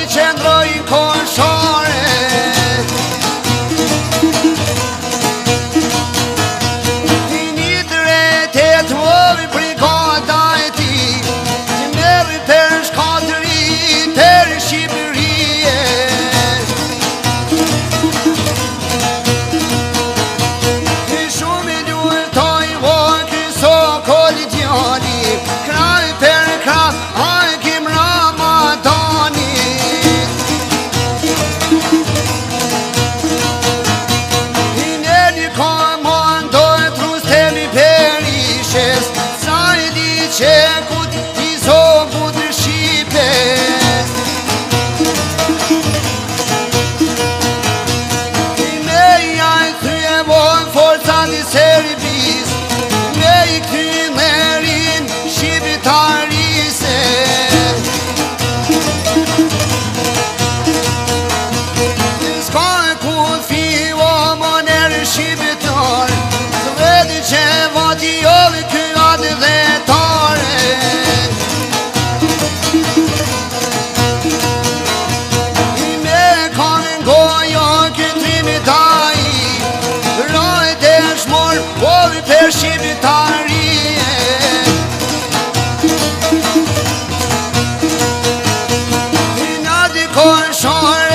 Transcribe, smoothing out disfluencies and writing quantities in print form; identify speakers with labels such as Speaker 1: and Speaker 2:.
Speaker 1: qendroj koshore. Ti një dretet voj brigada e ti, ti merri për shkatëri për Shqipërie. Ti shumë i luftoj voj këso kollegiali, kraj për krah hajkim Ramadani. I neri komandoj trustemi Berishes, sa i di qekut i zogut Shqipes. I me jaj kryevon forcat i Serbis, me i krymerin shqiptarise. S'ka ku fivo moner shqiptar, të vedi që vati jove kyat dhe tare. I me kanë goja këtrimi taj, rajt e shmor vove për shqiptarie. I nga di koshore